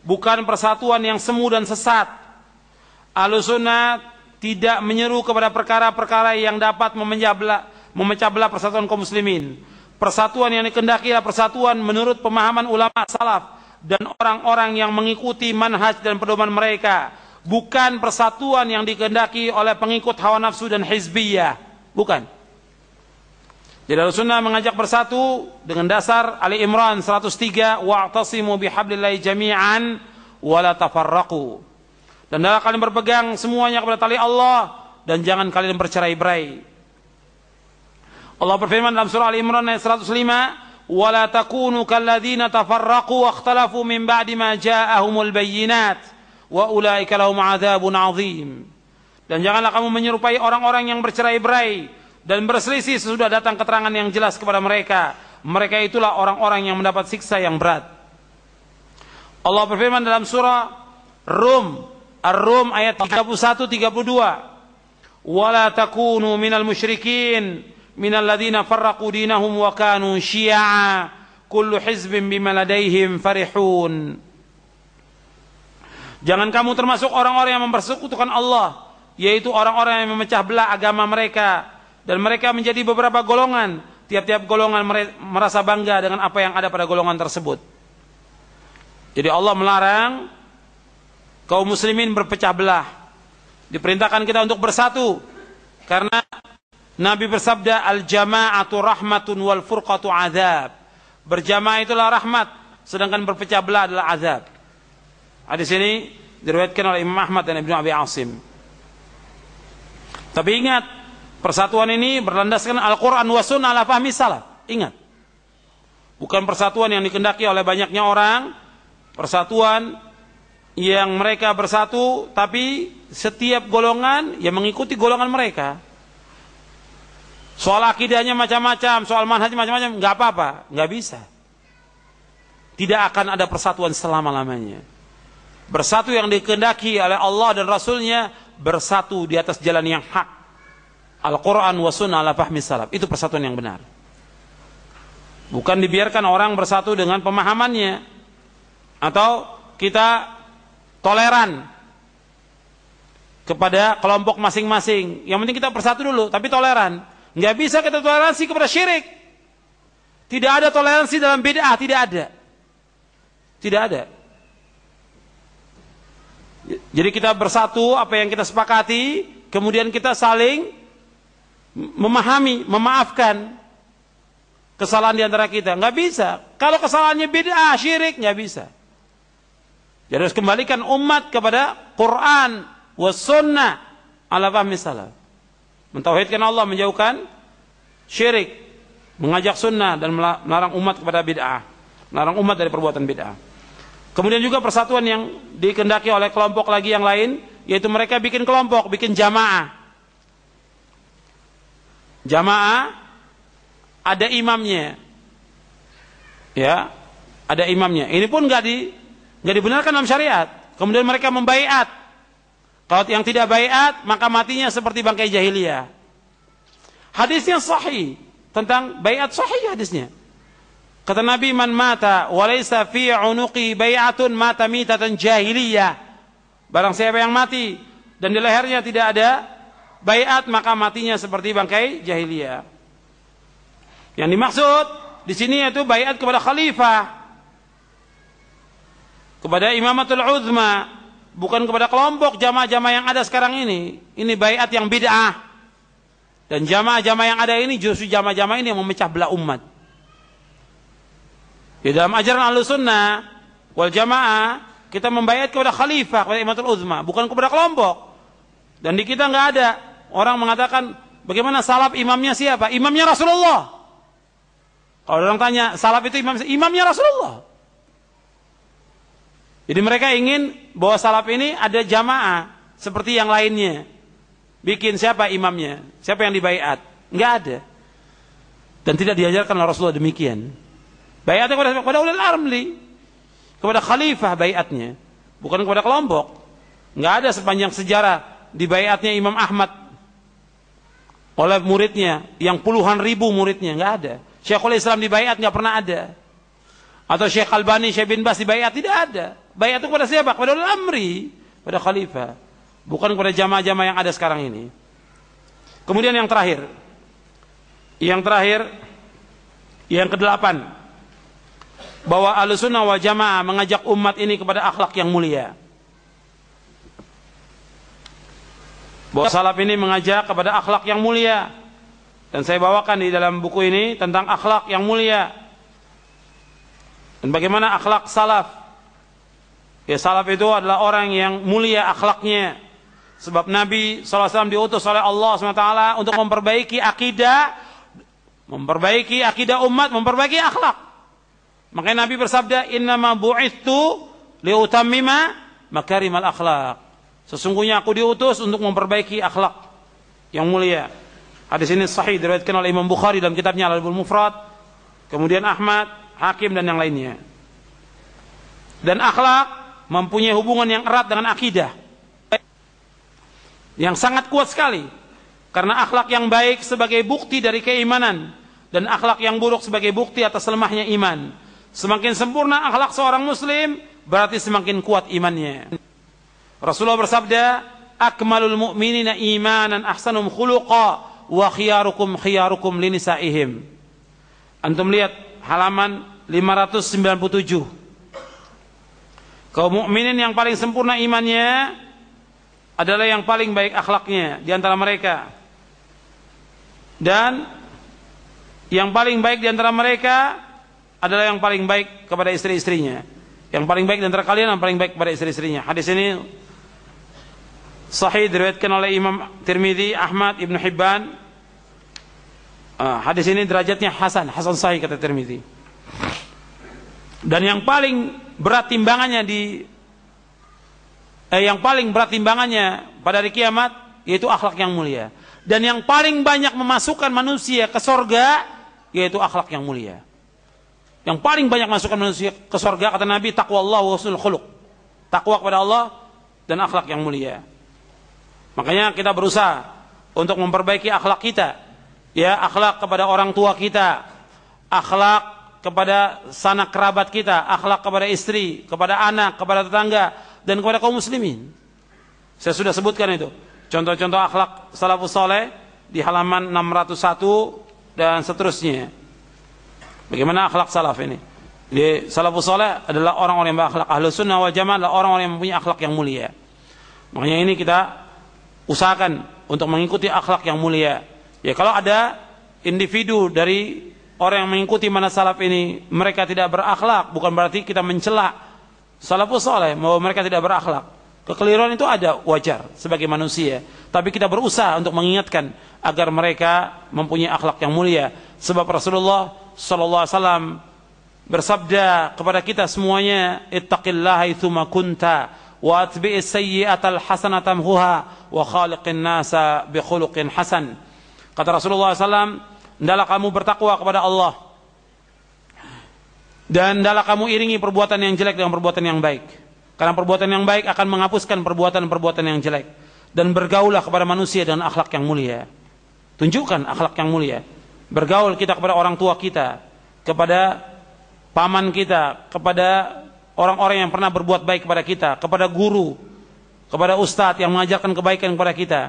bukan persatuan yang semu dan sesat. Ahlussunnah tidak menyeru kepada perkara-perkara yang dapat memecah belah persatuan kaum muslimin. Persatuan yang dikehendaki adalah persatuan menurut pemahaman ulama salaf dan orang-orang yang mengikuti manhaj dan pedoman mereka, bukan persatuan yang dikehendaki oleh pengikut hawa nafsu dan hizbiyah. Bukan. Jadi Ahlussunnah mengajak bersatu dengan dasar Ali Imran 103, wa'tasimu bihablillahi jami'an wa la tafarraqu. Dan dalam kalian berpegang semuanya kepada tali Allah dan jangan kalian bercerai-berai. Allah berfirman dalam surah Ali Imran ayat 105, "Wala takunu kalladzina tafarraqu wa ikhtalafu min ba'di ma ja'ahumul bayyinat wa ulaika lahum 'adzabun 'adzim." Dan janganlah kamu menyerupai orang-orang yang bercerai-berai dan berselisih sesudah datang keterangan yang jelas kepada mereka. Mereka itulah orang-orang yang mendapat siksa yang berat. Allah berfirman dalam surah Ar-Rum ayat 31-32, "Wala takunu minal musyrikin minal ladzina farraqu dinahum wa kanu syi'a kullu hizbin bima ladaihim farihun." Jangan kamu termasuk orang-orang yang mempersekutukan Allah, yaitu orang-orang yang memecah belah agama mereka, dan mereka menjadi beberapa golongan. Tiap-tiap golongan merasa bangga dengan apa yang ada pada golongan tersebut. Jadi Allah melarang kaum muslimin berpecah belah. Diperintahkan kita untuk bersatu, karena Nabi bersabda, "Al-jama'atu rahmatun wal furqatu azab." Berjamaah itulah rahmat, sedangkan berpecah belah adalah azab. Hadis ini diriwayatkan oleh Imam Ahmad dan Ibnu Abi Asim. Tapi ingat, persatuan ini berlandaskan Al-Quran wa sunnah ala fahmi salaf. Ingat, bukan persatuan yang dikehendaki oleh banyaknya orang, persatuan yang mereka bersatu tapi setiap golongan yang mengikuti golongan mereka. Soal akidahnya macam-macam, soal manhaj macam-macam, nggak apa-apa, nggak bisa. Tidak akan ada persatuan selama-lamanya. Bersatu yang dikehendaki oleh Allah dan Rasulnya, bersatu di atas jalan yang hak. Al-Quran wa sunnah ala fahmi salaf. Itu persatuan yang benar. Bukan dibiarkan orang bersatu dengan pemahamannya, atau kita toleran kepada kelompok masing-masing. Yang penting kita bersatu dulu, tapi toleran. Nggak bisa kita toleransi kepada syirik. Tidak ada toleransi dalam bid'ah, tidak ada. Tidak ada. Jadi kita bersatu, apa yang kita sepakati, kemudian kita saling memahami, memaafkan kesalahan di antara kita. Nggak bisa. Kalau kesalahannya bid'ah, syirik, nggak bisa. Jadi harus kembalikan umat kepada Quran was sunnah ala fahmi salaf. Mentauhidkan Allah, menjauhkan syirik, mengajak sunnah, dan melarang umat kepada bid'ah, melarang umat dari perbuatan bid'ah. Kemudian juga persatuan yang dikehendaki oleh kelompok lagi yang lain, yaitu mereka bikin kelompok, bikin jamaah. Jamaah ada imamnya, ya, ada imamnya. Ini pun nggak dibenarkan dalam syariat. Kemudian mereka membaiat. Kalau yang tidak baiat, maka matinya seperti bangkai jahiliyah. Hadisnya sahih tentang baiat, sahih hadisnya. Kata Nabi, "Man mata wa laysa fi 'unuqi bai'atun mata mitatan jahiliyah." Barang siapa yang mati dan di lehernya tidak ada baiat, maka matinya seperti bangkai jahiliyah. Yang dimaksud di sini yaitu baiat kepada khalifah, kepada imamatul uzma, bukan kepada kelompok jamaah-jamaah yang ada sekarang ini. Ini baiat yang bid'ah. Dan jamaah-jamaah yang ada ini justru jamaah-jamaah ini yang memecah belah umat. Di dalam ajaran Ahlussunnah wal Jamaah, kita membaiat kepada khalifah, kepada imamatul uzma, bukan kepada kelompok. Dan di kita nggak ada orang mengatakan, bagaimana salaf imamnya siapa? Imamnya Rasulullah. Kalau orang tanya, salaf itu imamnya Rasulullah. Jadi mereka ingin bahwa salaf ini ada jamaah seperti yang lainnya. Bikin siapa imamnya? Siapa yang dibaiat? Enggak ada. Dan tidak diajarkan oleh Rasulullah demikian. Baiatnya kepada ulil amri, kepada khalifah baiatnya, bukan kepada kelompok. Enggak ada sepanjang sejarah dibaiatnya Imam Ahmad oleh muridnya yang puluhan ribu muridnya, enggak ada. Syekhul Islam dibaiat, enggak pernah ada. Atau Syekh Albani, Syekh bin Bas dibaiat, tidak ada. Baiat itu kepada siapa? Kepada ulil amri, pada khalifah, bukan kepada jamaah-jamaah yang ada sekarang ini. Kemudian yang terakhir, yang ke-8, bahwa Ahlussunnah wal Jamaah mengajak umat ini kepada akhlak yang mulia. Bahwa salaf ini mengajak kepada akhlak yang mulia. Dan saya bawakan di dalam buku ini tentang akhlak yang mulia. Dan bagaimana akhlak salaf. Ya, salaf itu adalah orang yang mulia akhlaknya. Sebab Nabi SAW diutus oleh Allah SWT untuk memperbaiki akidah umat, memperbaiki akhlak. Makanya Nabi bersabda, innama bu'ithu liutammima makarimal akhlak. Sesungguhnya aku diutus untuk memperbaiki akhlak yang mulia. Hadis ini sahih diriwayatkan oleh Imam Bukhari dalam kitabnya Al-Adabul Mufrad, kemudian Ahmad, Hakim dan yang lainnya. Dan akhlak mempunyai hubungan yang erat dengan akidah, yang sangat kuat sekali. Karena akhlak yang baik sebagai bukti dari keimanan, dan akhlak yang buruk sebagai bukti atas lemahnya iman. Semakin sempurna akhlak seorang muslim, berarti semakin kuat imannya. Rasulullah bersabda, akmalul mu'minina imanan ahsanum khuluqa wa khiyarukum linisaihim. Antum lihat halaman 597. Kaum mukminin yang paling sempurna imannya adalah yang paling baik akhlaknya di antara mereka. Dan yang paling baik di antara mereka adalah yang paling baik kepada istri-istrinya. Yang paling baik di antara kalian yang paling baik kepada istri-istrinya. Hadis ini sahih diriwayatkan oleh Imam Tirmidzi, Ahmad, Ibn Hibban. Hadis ini derajatnya hasan sahih kata Tirmidzi. Dan yang paling berat timbangannya pada hari kiamat yaitu akhlak yang mulia. Dan yang paling banyak memasukkan manusia ke sorga yaitu akhlak yang mulia. Yang paling banyak masukkan manusia ke sorga kata Nabi, taqwallah wa husnul khuluq. Takwa kepada Allah dan akhlak yang mulia. Makanya kita berusaha untuk memperbaiki akhlak kita, ya, akhlak kepada orang tua kita, akhlak kepada sanak kerabat kita, akhlak kepada istri, kepada anak, kepada tetangga, dan kepada kaum muslimin. Saya sudah sebutkan itu. Contoh-contoh akhlak salafus saleh di halaman 601 dan seterusnya. Bagaimana akhlak salaf ini? Di salafus saleh adalah orang-orang yang berakhlak. Ahlussunnah wal Jamaah adalah orang-orang yang mempunyai akhlak yang mulia. Makanya ini kita usahakan untuk mengikuti akhlak yang mulia. Ya, kalau ada individu dari orang yang mengikuti manhaj salaf ini, mereka tidak berakhlak, bukan berarti kita mencela salafus saleh bahwa mereka tidak berakhlak. Kekeliruan itu ada, wajar sebagai manusia. Tapi kita berusaha untuk mengingatkan agar mereka mempunyai akhlak yang mulia. Sebab Rasulullah sallallahu alaihi wasallam bersabda kepada kita semuanya, ittaqillaha haitsuma kunta wa atbi'is sayyi'atal hasanata tamhuha wa khaliqin nasa bi khuluqin hasan. Kata Rasulullah SAW, hendaklah kamu bertakwa kepada Allah dan hendaklah kamu iringi perbuatan yang jelek dengan perbuatan yang baik. Karena perbuatan yang baik akan menghapuskan perbuatan-perbuatan yang jelek. Dan bergaulah kepada manusia dengan akhlak yang mulia. Tunjukkan akhlak yang mulia. Bergaul kita kepada orang tua kita, kepada paman kita, kepada orang-orang yang pernah berbuat baik kepada kita, kepada guru, kepada ustadz yang mengajarkan kebaikan kepada kita,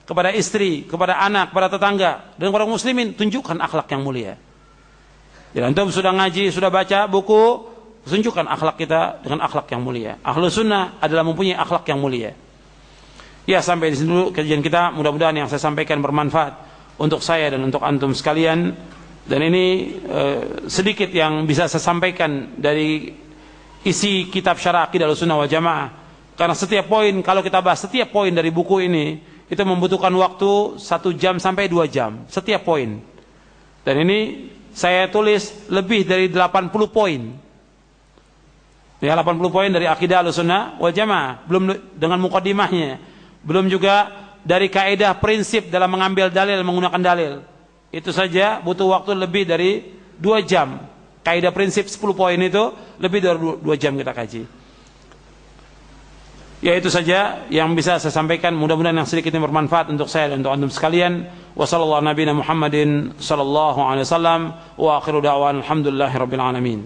kepada istri, kepada anak, kepada tetangga, dan kepada muslimin. Tunjukkan akhlak yang mulia. Jadi antum sudah ngaji, sudah baca buku, tunjukkan akhlak kita dengan akhlak yang mulia. Ahlussunnah adalah mempunyai akhlak yang mulia. Ya, sampai di sini dulu kajian kita. Mudah-mudahan yang saya sampaikan bermanfaat untuk saya dan untuk antum sekalian. Dan ini sedikit yang bisa saya sampaikan dari isi kitab Syarah Aqidah Ahlussunnah wal Jamaah. Karena setiap poin, kalau kita bahas setiap poin dari buku ini, itu membutuhkan waktu 1 jam sampai 2 jam setiap poin. Dan ini saya tulis lebih dari 80 poin. Ya, 80 poin dari Aqidah Ahlussunnah wal Jamaah, belum dengan muqaddimahnya, belum juga dari kaidah prinsip dalam mengambil dalil, menggunakan dalil. Itu saja butuh waktu lebih dari 2 jam. Kaidah prinsip 10 poin itu lebih dari 2 jam kita kaji. Ya, itu saja yang bisa saya sampaikan. Mudah-mudahan yang sedikit ini bermanfaat untuk saya dan untuk antum sekalian. Wassallallahu nabiyana Muhammadin sallallahu alaihi wasallam wa akhiru da'wan alhamdulillahirabbil alamin.